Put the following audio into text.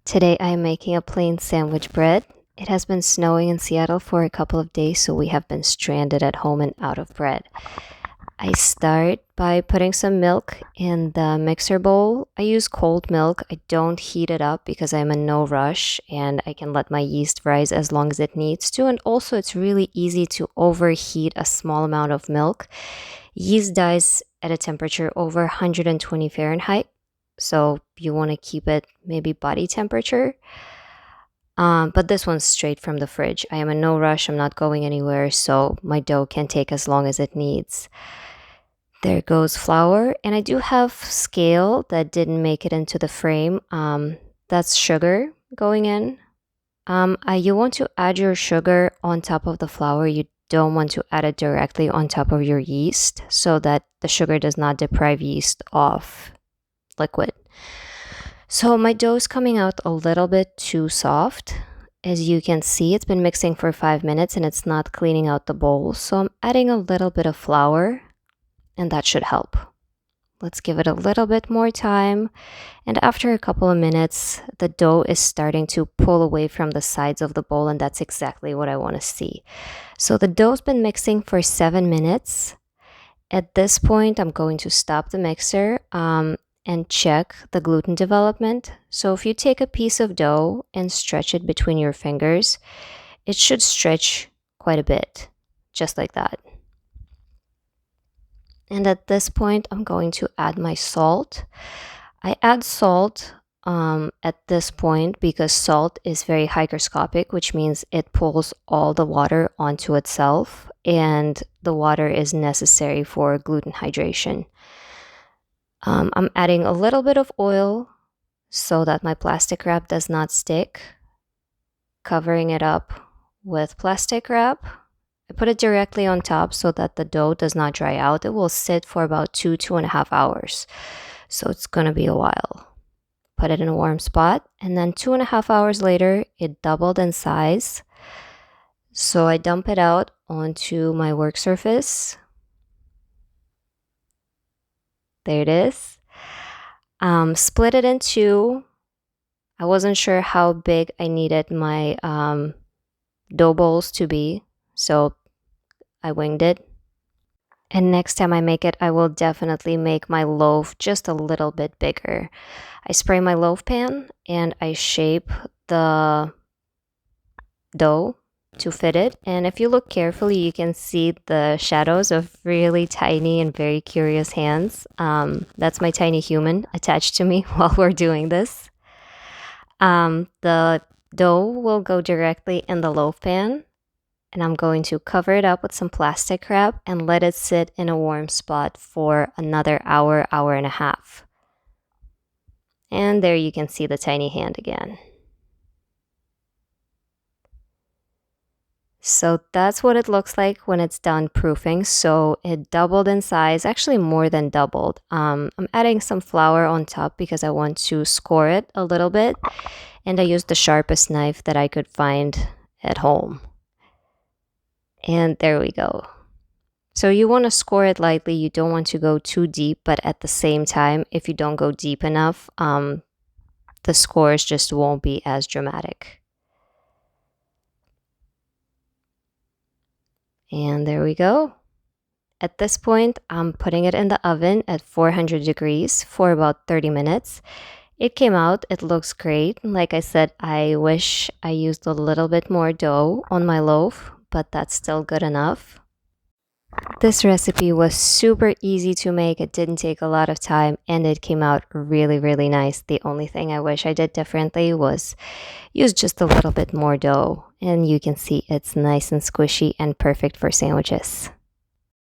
Today I am making a plain sandwich bread. It has been snowing in Seattle for a couple of days, so we have been stranded at home and out of bread. I start by putting some milk in the mixer bowl. I use cold milk. I don't heat it up because I'm in no rush and I can let my yeast rise as long as it needs to. And also, it's really easy to overheat a small amount of milk. Yeast dies at a temperature over 120 Fahrenheit. So you want to keep it maybe body temperature. But this one's straight from the fridge. I am in no rush. I'm not going anywhere, so my dough can take as long as it needs. There goes flour, and I do have scale that didn't make it into the frame. That's sugar going in. You want to add your sugar on top of the flour. You don't want to add it directly on top of your yeast so that the sugar does not deprive yeast of liquid. So my dough is coming out a little bit too soft. As you can see, it's been mixing for 5 minutes and it's not cleaning out the bowl. So I'm adding a little bit of flour and that should help. Let's give it a little bit more time. And after a couple of minutes, the dough is starting to pull away from the sides of the bowl, and that's exactly what I want to see. So the dough's been mixing for 7 minutes. At this point, I'm going to stop the mixer and check the gluten development. So if you take a piece of dough and stretch it between your fingers, it should stretch quite a bit, just like that. And at this point, I'm going to add my salt. I add salt at this point because salt is very hygroscopic, which means it pulls all the water onto itself, and the water is necessary for gluten hydration. I'm adding a little bit of oil so that my plastic wrap does not stick, covering it up with plastic wrap. I put it directly on top so that the dough does not dry out. It will sit for about 2.5 hours. So it's going to be a while. Put it in a warm spot. And then 2.5 hours later, it doubled in size. So I dump it out onto my work surface. There it is. Split it in two. I wasn't sure how big I needed my dough bowls to be, so I winged it. And next time I make it, I will definitely make my loaf just a little bit bigger. I spray my loaf pan and I shape the dough to fit it. And if you look carefully, you can see the shadows of really tiny and very curious hands. That's my tiny human attached to me while we're doing this. The dough will go directly in the loaf pan, and I'm going to cover it up with some plastic wrap and let it sit in a warm spot for another hour, hour and a half. And there you can see the tiny hand again. So that's what it looks like when it's done proofing. So it doubled in size, actually more than doubled. I'm adding some flour on top because I want to score it a little bit. And I used the sharpest knife that I could find at home. And there we go. So you want to score it lightly. You don't want to go too deep, but at the same time, if you don't go deep enough, the scores just won't be as dramatic. And there we go. At this point, I'm putting it in the oven at 400 degrees for about 30 minutes. It came out, it looks great. Like I said, I wish I used a little bit more dough on my loaf, but that's still good enough. This recipe was super easy to make. It didn't take a lot of time and it came out really, really nice. The only thing I wish I did differently was use just a little bit more dough. And you can see it's nice and squishy and perfect for sandwiches.